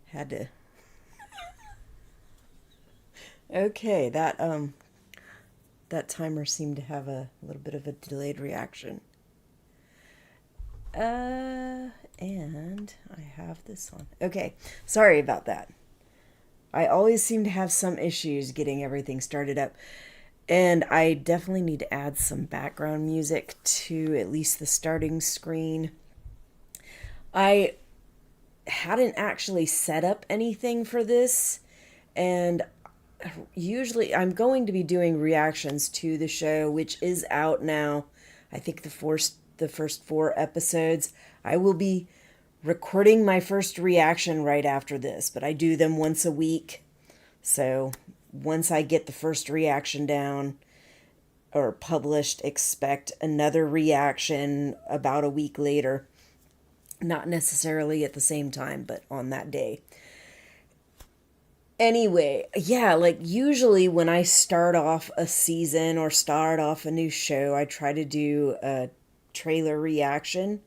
Had to. Okay, that timer seemed to have a little bit of a delayed reaction. And I have this one. Okay, sorry about that. I always seem to have some issues getting everything started up. And I definitely need to add some background music to at least the starting screen. I hadn't actually set up anything for this, and usually I'm going to be doing reactions to the show, which is out now. I think the first 4 episodes. I will be recording my first reaction right after this, but I do them once a week. So once I get the first reaction down or published, expect another reaction about a week later. Not necessarily at the same time, but on that day. Anyway, yeah, like usually when I start off a season or start off a new show, I try to do a trailer reaction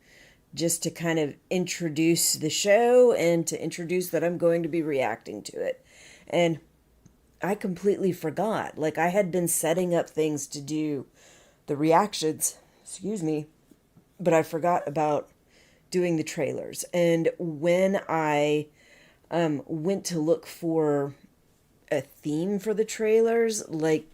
just to kind of introduce the show and to introduce that I'm going to be reacting to it. And I completely forgot. Like I had been setting up things to do the reactions, excuse me, but I forgot about doing the trailers. And when I went to look for a theme for the trailers, like,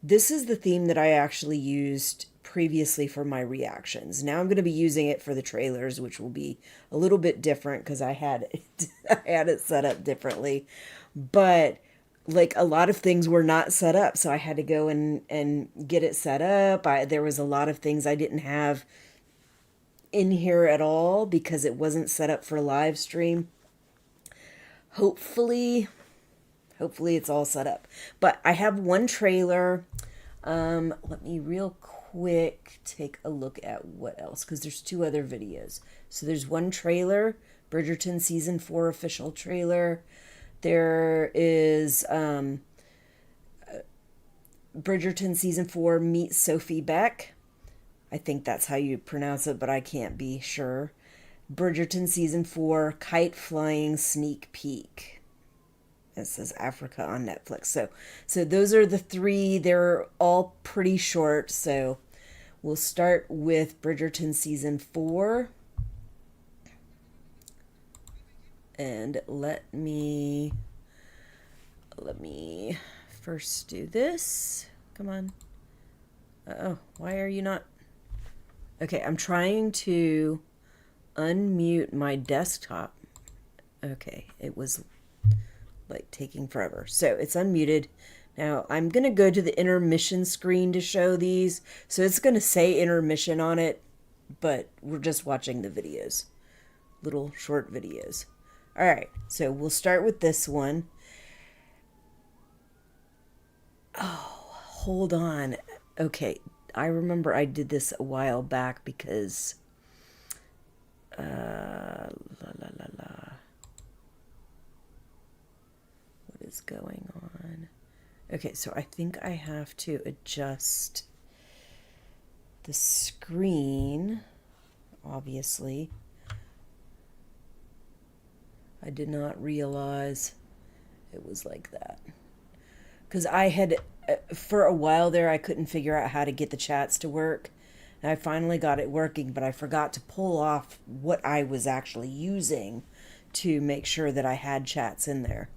this is the theme that I actually used previously for my reactions. Now I'm going to be using it for the trailers, which will be a little bit different because I had it set up differently. But like, a lot of things were not set up, so I had to go and get it set up. There was a lot of things I didn't have in here at all because it wasn't set up for live stream. Hopefully it's all set up. But I have one trailer. Let me real quick take a look at what else, because there's 2 other videos. So there's one trailer, Bridgerton Season 4 official trailer. There is Bridgerton Season 4 Meet Sophie Beck. I think that's how you pronounce it, but I can't be sure. Bridgerton Season 4 Kite Flying Sneak Peek. It says Africa on Netflix. So those are the 3. They're all pretty short. So we'll start with Bridgerton Season 4. And let me first do this. Come on. Uh-oh, why are you not? Okay, I'm trying to unmute my desktop. Okay, it was like taking forever. So it's unmuted. Now I'm going to go to the intermission screen to show these. So it's going to say intermission on it, but we're just watching the videos. Little short videos. All right, so we'll start with this one. Oh, hold on. Okay, I remember I did this a while back because... What is going on? Okay, so I think I have to adjust the screen, obviously. I did not realize it was like that. Because I had, for a while there, I couldn't figure out how to get the chats to work. And I finally got it working, but I forgot to pull off what I was actually using to make sure that I had chats in there.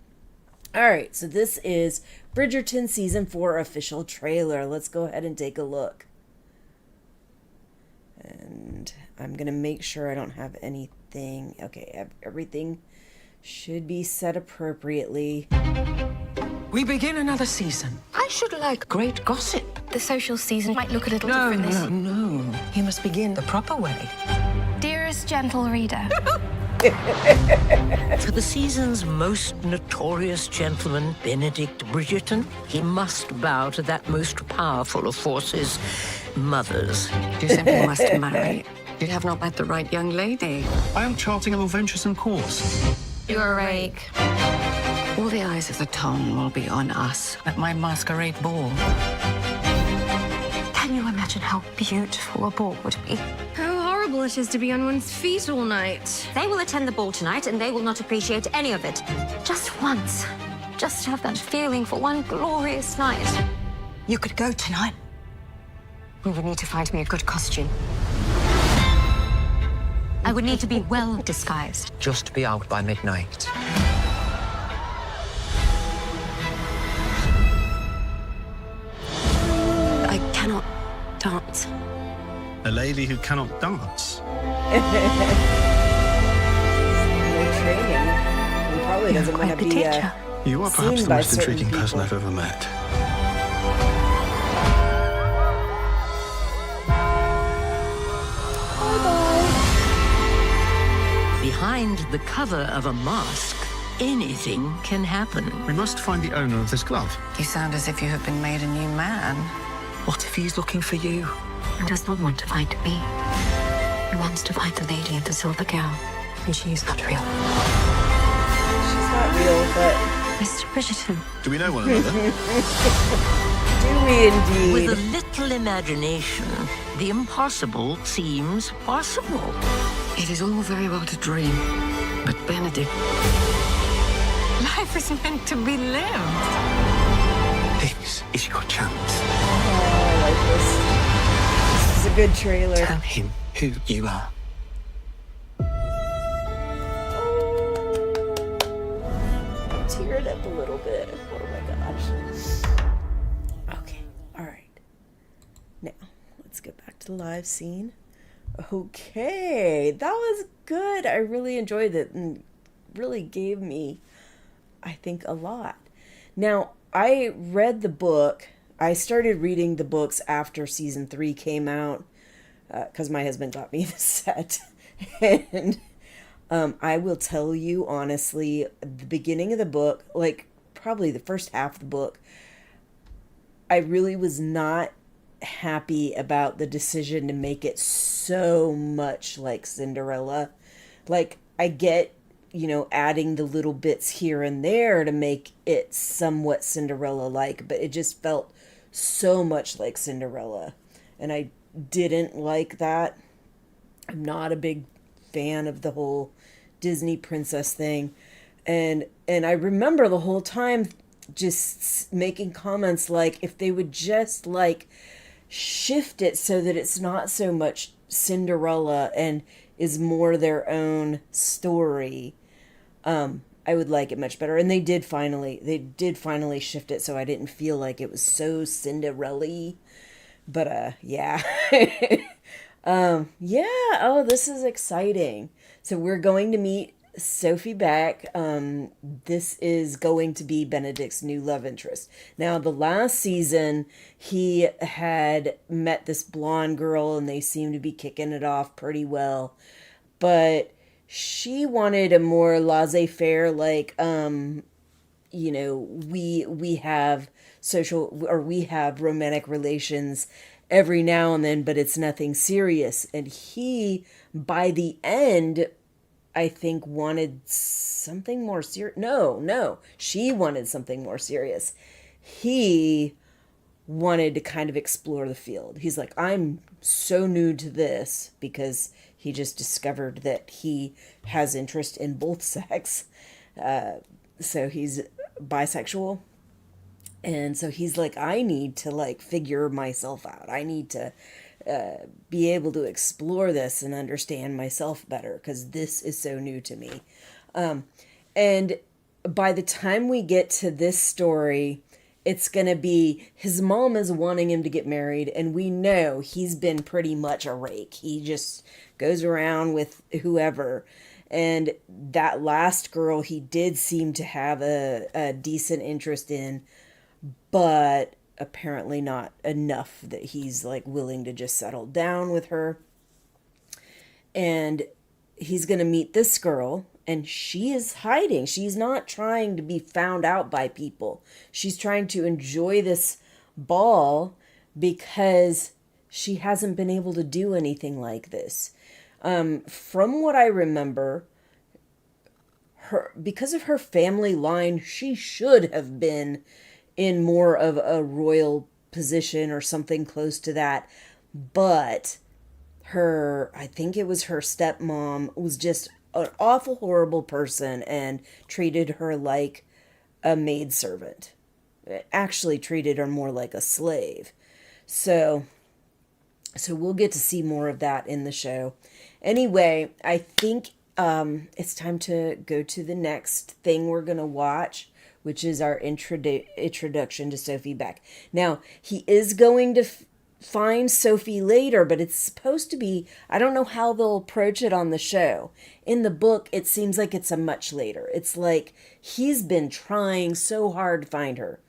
All right, so this is Bridgerton Season 4 official trailer. Let's go ahead and take a look. And I'm going to make sure I don't have anything. Okay, everything should be set appropriately. We begin another season. I should like great gossip. The social season might look a little different this year. No. You must begin the proper way. Dearest gentle reader. For the season's most notorious gentleman, Benedict Bridgerton, he must bow to that most powerful of forces, mothers. You simply must marry. You have not met the right young lady. I am charting a more venturesome course. You're a rake. All the eyes of the town will be on us At my masquerade ball. Can you imagine how beautiful a ball would be? How horrible it is to be on one's feet all night. They will attend the ball tonight, and they will not appreciate any of it. Just once. Just to have that feeling for one glorious night. You could go tonight. You would need to find me a good costume. I would need to be well disguised. Just be out by midnight. I cannot dance. A lady who cannot dance. No training. He probably doesn't want to Quite the be teacher. You are seen perhaps the by most certain intriguing person people. I've ever met. Behind the cover of a mask, anything can happen. We must find the owner of this glove. You sound as if you have been made a new man. What if he's looking for you? He does not want to find me. He wants to find the lady in the silver gown. And she is not real. She's not real, but Mr. Bridgerton. Do we know one another? do we indeed? With a little imagination, the impossible seems possible. It is all very well to dream, but Benedict, Life is meant to be lived. This is your chance. Oh, I like this. This is a good trailer. Tell him who you are. Okay, all right. Now, let's go back to the live scene. Okay, that was good. I really enjoyed it and really gave me, I think, a lot. Now, I read the book. I started reading the books after season 3 came out because my husband got me the set. And I will tell you honestly, the beginning of the book, like probably the first half of the book, I really was not happy about the decision to make it so much like Cinderella. Like, I get, adding the little bits here and there to make it somewhat Cinderella like, but it just felt so much like Cinderella. And I didn't like that. I'm not a big fan of the whole Disney princess thing. And I remember the whole time just making comments like, if they would just like shift it so that it's not so much Cinderella and is more their own story, I would like it much better. And they did finally shift it so I didn't feel like it was so Cinderella-y. But yeah. Yeah, oh, this is exciting. So we're going to meet Sophie Beck. This is going to be Benedict's new love interest. Now, the last season, he had met this blonde girl and they seemed to be kicking it off pretty well. But she wanted a more laissez-faire, like, we have we have romantic relations every now and then, but it's nothing serious. And he, by the end, I think wanted something more serious. No, she wanted something more serious. He wanted to kind of explore the field. He's like, I'm so new to this, because he just discovered that he has interest in both sex. So he's bisexual. And so he's like, I need to like figure myself out. I need to be able to explore this and understand myself better, because this is so new to me. And by the time we get to this story, it's going to be his mom is wanting him to get married, and we know he's been pretty much a rake. He just goes around with whoever. And that last girl he did seem to have a decent interest in, but apparently not enough that he's like willing to just settle down with her. And he's going to meet this girl, and she is hiding. She's not trying to be found out by people. She's trying to enjoy this ball because she hasn't been able to do anything like this. From what I remember, because of her family line, she should have been in more of a royal position or something close to that. But I think it was her stepmom, was just an awful, horrible person and treated her like a maidservant. Actually treated her more like a slave. So we'll get to see more of that in the show. Anyway, I think it's time to go to the next thing we're going to watch, which is our introduction to Sophie Beck. Now, he is going to find Sophie later, but it's supposed to be, I don't know how they'll approach it on the show. In the book, it seems like it's a much later. It's like he's been trying so hard to find her.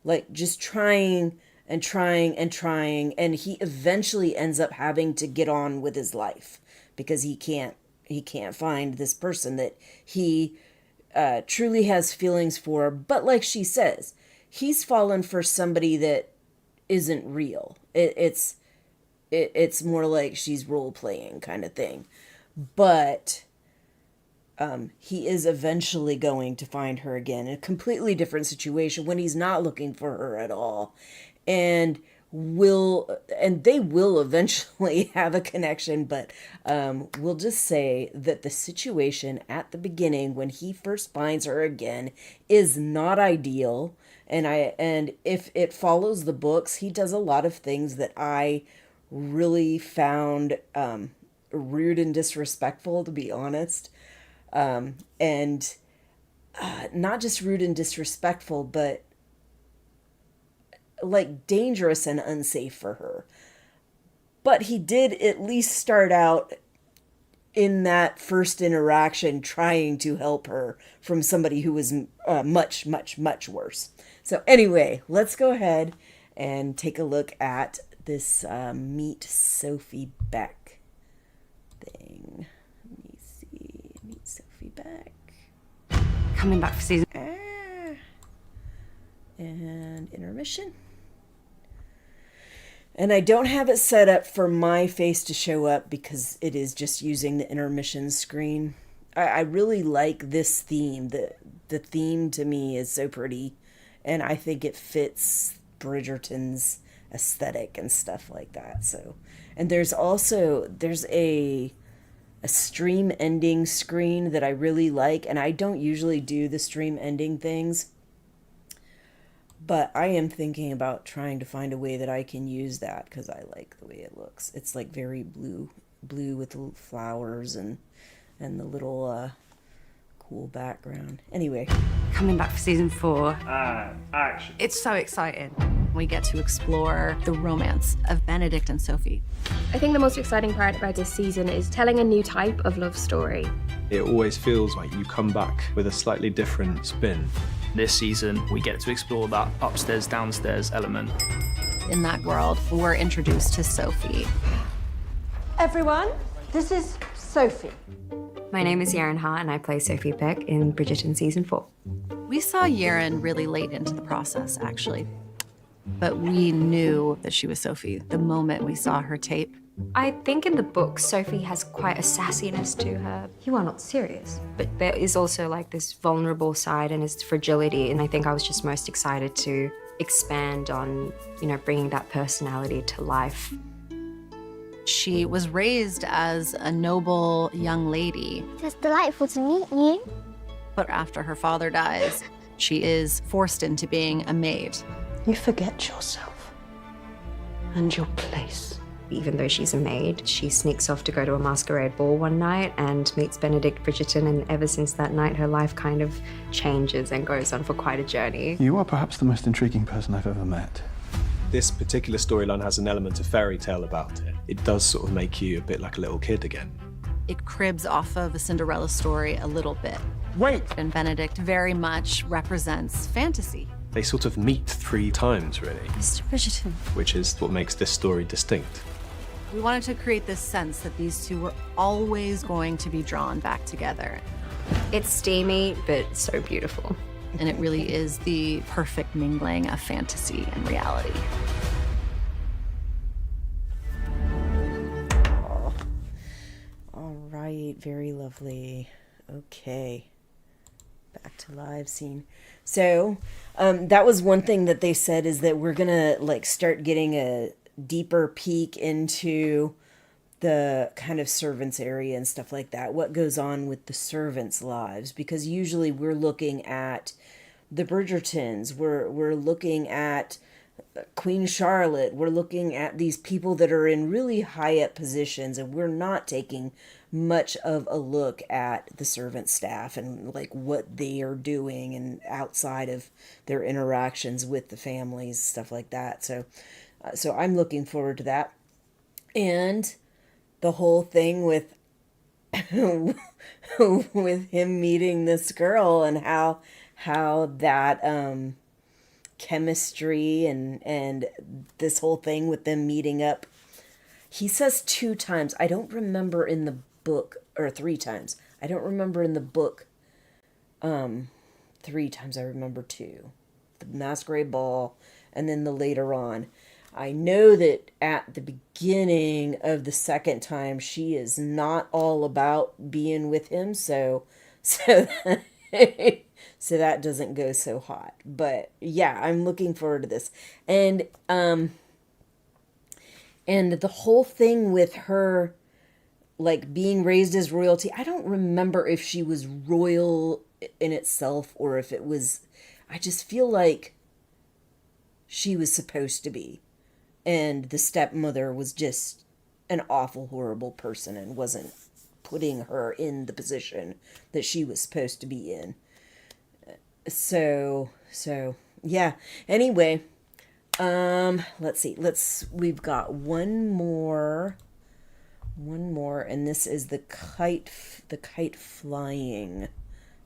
Like, just trying and trying and trying, and he eventually ends up having to get on with his life because he can't find this person that he truly has feelings for. But like she says, he's fallen for somebody that isn't real. It's more like she's role playing kind of thing. But he is eventually going to find her again in a completely different situation when he's not looking for her at all. And they will eventually have a connection, but we'll just say that the situation at the beginning when he first finds her again is not ideal. And if it follows the books, he does a lot of things that I really found rude and disrespectful, to be honest. And not just rude and disrespectful, but like dangerous and unsafe for her. But he did at least start out in that first interaction trying to help her from somebody who was much, much, much worse. So anyway, let's go ahead and take a look at this Meet Sophie Beck thing. Let me see. Meet Sophie Beck. Coming back for season. And intermission. And I don't have it set up for my face to show up because it is just using the intermission screen. I really like this theme. The theme to me is so pretty, and I think it fits Bridgerton's aesthetic and stuff like that. So, and there's a stream ending screen that I really like, and I don't usually do the stream ending things. But I am thinking about trying to find a way that I can use that because I like the way it looks. It's like very blue with the flowers and the little cool background. Anyway. Coming back for season 4. Action. It's so exciting. We get to explore the romance of Benedict and Sophie. I think the most exciting part about this season is telling a new type of love story. It always feels like you come back with a slightly different spin. This season, we get to explore that upstairs, downstairs element. In that world, we're introduced to Sophie. Everyone, this is Sophie. My name is Yaren Ha, and I play Sophie Beck in Bridgerton season 4. We saw Yaren really late into the process, actually. But we knew that she was Sophie the moment we saw her tape. I think in the book, Sophie has quite a sassiness to her. You are not serious. But there is also like this vulnerable side and its fragility, and I think I was just most excited to expand on, bringing that personality to life. She was raised as a noble young lady. It's delightful to meet you. But after her father dies, she is forced into being a maid. You forget yourself and your place. Even though she's a maid, she sneaks off to go to a masquerade ball one night and meets Benedict Bridgerton, and ever since that night, her life kind of changes and goes on for quite a journey. You are perhaps the most intriguing person I've ever met. This particular storyline has an element of fairy tale about it. It does sort of make you a bit like a little kid again. It cribs off of a Cinderella story a little bit. Wait! And Benedict very much represents fantasy. They sort of meet 3 times, really, Mr. Bridgerton. which is what makes this story distinct. We wanted to create this sense that these two were always going to be drawn back together. It's steamy, but so beautiful. And it really is the perfect mingling of fantasy and reality. All right, very lovely. Okay, back to live scene. So that was one thing that they said, is that we're gonna start getting a deeper peek into the kind of servants area and stuff like that, what goes on with the servants' lives, because usually we're looking at the Bridgertons, we're looking at Queen Charlotte, we're looking at these people that are in really high up positions, and we're not taking much of a look at the servant staff and what they are doing and outside of their interactions with the families, stuff like that. So I'm looking forward to that. And the whole thing with with him meeting this girl and how that chemistry and this whole thing with them meeting up. He says 2 times. I don't remember in the book, or 3 times. I don't remember in the book 3 times. I remember 2. The masquerade ball and then the later on. I know that at the beginning of the second time, she is not all about being with him, so that doesn't go so hot. But yeah, I'm looking forward to this. And the whole thing with her being raised as royalty, I don't remember if she was royal in itself or if it was, I just feel like she was supposed to be. And the stepmother was just an awful, horrible person and wasn't putting her in the position that she was supposed to be in. So yeah. Anyway, Let's see. We've got one more, and this is the kite flying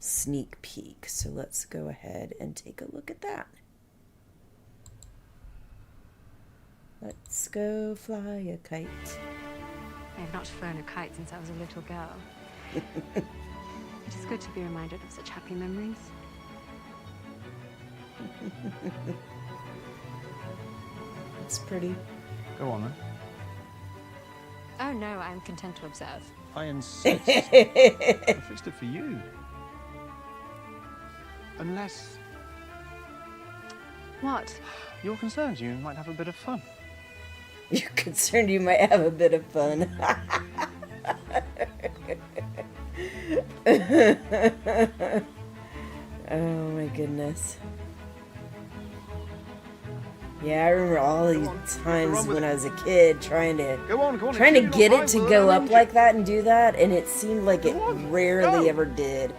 sneak peek. So let's go ahead and take a look at that. Let's go fly a kite. I have not flown a kite since I was a little girl. It is good to be reminded of such happy memories. It's pretty. Go on then. Oh no, I am content to observe. I insist. I fixed it for you. Unless What? you're concerned, you might have a bit of fun. You're concerned you might have a bit of fun. Oh my goodness. Yeah, I remember all these times when I was a kid trying to get it to go up like that and do that, and it seemed like it rarely ever did.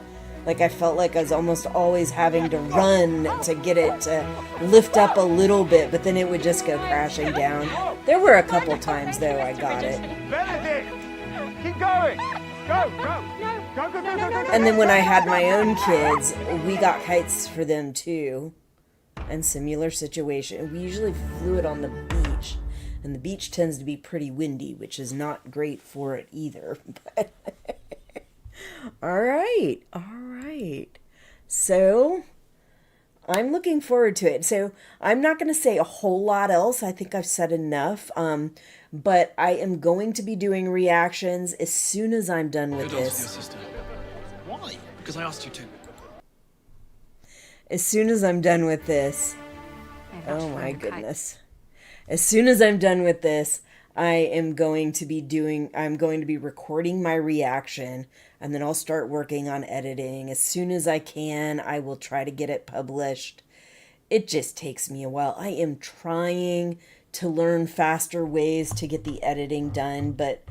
Like I felt like I was almost always having to run to get it to lift up a little bit, but then it would just go crashing down. There were a couple times though I got it. Benedict! Keep going! Go, go! Go, go, go, go, go! And then when I had my own kids, we got kites for them too. And similar situation. We usually flew it on the beach, and the beach tends to be pretty windy, which is not great for it either. But all right. So I'm looking forward to it. So I'm not going to say a whole lot else. I think I've said enough. But I am going to be doing reactions as soon as I'm done with this. Why? Because I asked you to. As soon as I'm done with this, oh my goodness. As soon as I'm done with this, I'm going to be recording my reaction, and then I'll start working on editing. As soon as I can, I will try to get it published. It just takes me a while. I am trying to learn faster ways to get the editing done, but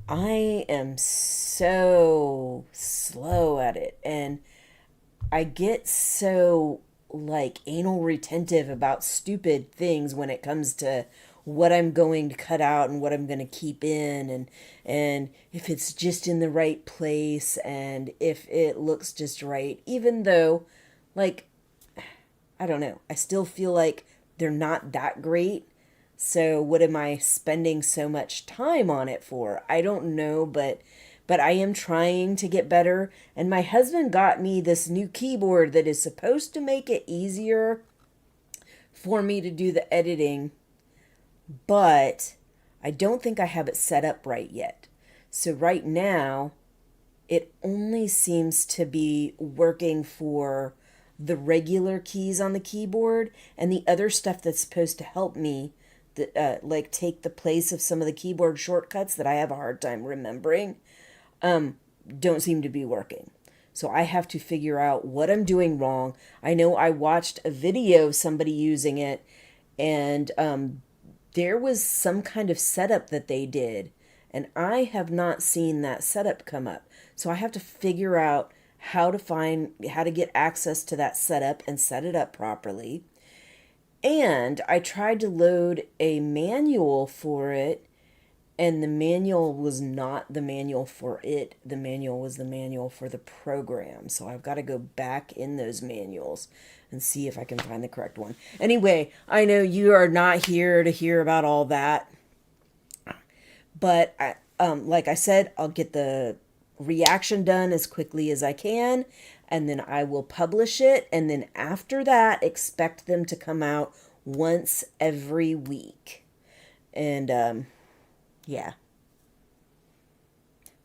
I am so slow at it, and I get so like anal retentive about stupid things when it comes to what I'm going to cut out and what I'm going to keep in, and if it's just in the right place and if it looks just right, even though like I don't know, I still feel like they're not that great. So what am I spending so much time on it for? I don't know, but I am trying to get better. And my husband got me this new keyboard that is supposed to make it easier for me to do the editing, but I don't think I have it set up right yet. So right now, it only seems to be working for the regular keys on the keyboard, and the other stuff that's supposed to help me, like take the place of some of the keyboard shortcuts that I have a hard time remembering, don't seem to be working. So I have to figure out what I'm doing wrong. I know I watched a video of somebody using it, and there was some kind of setup that they did, and I have not seen that setup come up. So I have to figure out how to get access to that setup and set it up properly. And I tried to load a manual for it, and the manual was not the manual for it. The manual was the manual for the program. So I've got to go back in those manuals and see if I can find the correct one. Anyway, I know you are not here to hear about all that. But like I said, I'll get the reaction done as quickly as I can, and then I will publish it. And then after that, expect them to come out once every week. And yeah.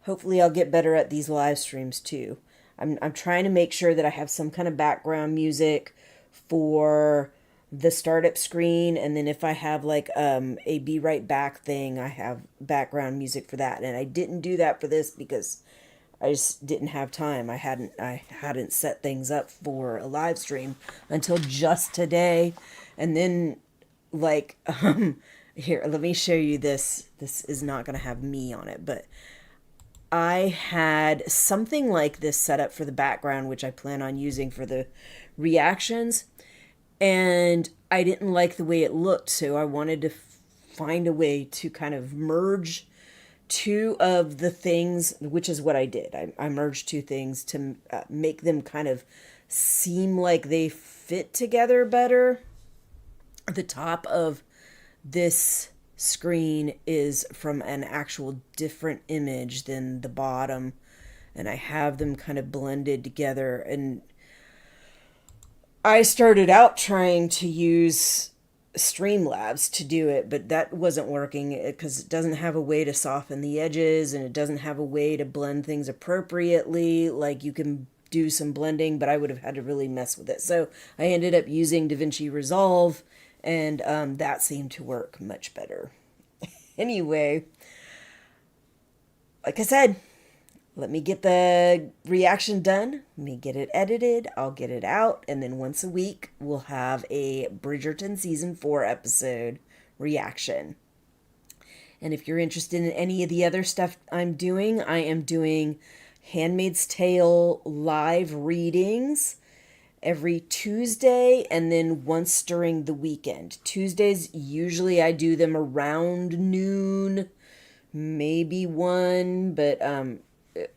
Hopefully I'll get better at these live streams too. I'm trying to make sure that I have some kind of background music for the startup screen, and then if I have like a be right back thing, I have background music for that. And I didn't do that for this because I just didn't have time. I hadn't set things up for a live stream until just today. And then like here, let me show you this. This is not going to have me on it, but I had something like this set up for the background, which I plan on using for the reactions. and I didn't like the way it looked, so I wanted to find a way to kind of merge two of the things, which is what I did. I merged two things to make them kind of seem like they fit together better. The top of this screen is from an actual different image than the bottom, and I have them kind of blended together. And I started out trying to use Streamlabs to do it, but that wasn't working because it doesn't have a way to soften the edges, and it doesn't have a way to blend things appropriately. Like, you can do some blending, but I would have had to really mess with it. So I ended up using DaVinci Resolve, and that seemed to work much better. Anyway, like I said, let me get the reaction done. Let me get it edited. I'll get it out. And then once a week, we'll have a Bridgerton Season 4 episode reaction. And if you're interested in any of the other stuff I'm doing, I am doing Handmaid's Tale live readings every Tuesday and then once during the weekend. Tuesdays, usually I do them around noon, maybe 1, but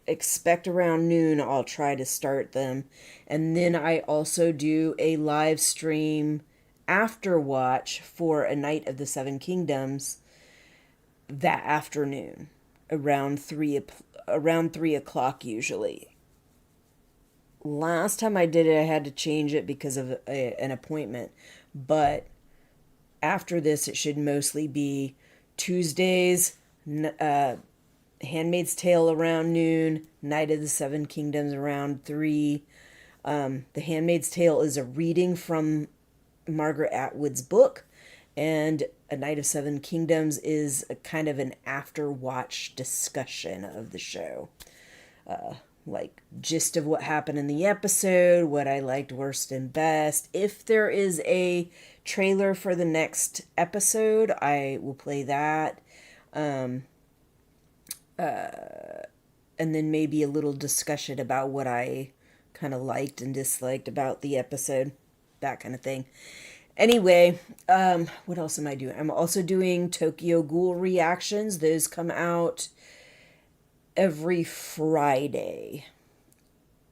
expect around noon I'll try to start them. And then I also do a live stream after watch for A Night of the Seven Kingdoms that afternoon around 3 o'clock usually. Last time I did it, I had to change it because of an appointment, but after this it should mostly be Tuesdays, Handmaid's Tale around noon, Night of the Seven Kingdoms around 3. The Handmaid's Tale is a reading from Margaret Atwood's book, and A Night of Seven Kingdoms is a kind of an after-watch discussion of the show. Like, gist of what happened in the episode, what I liked worst and best. If there is a trailer for the next episode, I will play that. And then maybe a little discussion about what I kind of liked and disliked about the episode, that kind of thing. Anyway, what else am I doing? I'm also doing Tokyo Ghoul reactions. Those come out every Friday.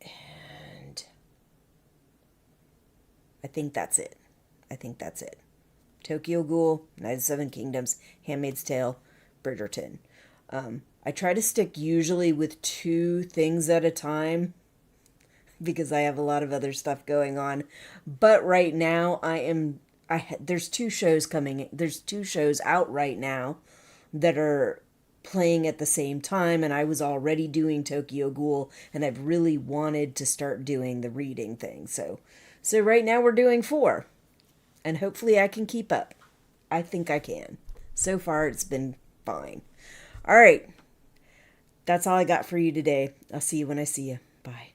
And I think that's it. Tokyo Ghoul, Night of the Seven Kingdoms, Handmaid's Tale, Bridgerton. I try to stick usually with 2 things at a time because I have a lot of other stuff going on. But right now there's 2 shows coming. There's 2 shows out right now that are playing at the same time, and I was already doing Tokyo Ghoul, and I've really wanted to start doing the reading thing. So right now we're doing 4, and hopefully I can keep up. I think I can. So far it's been fine. All right. That's all I got for you today. I'll see you when I see you. Bye.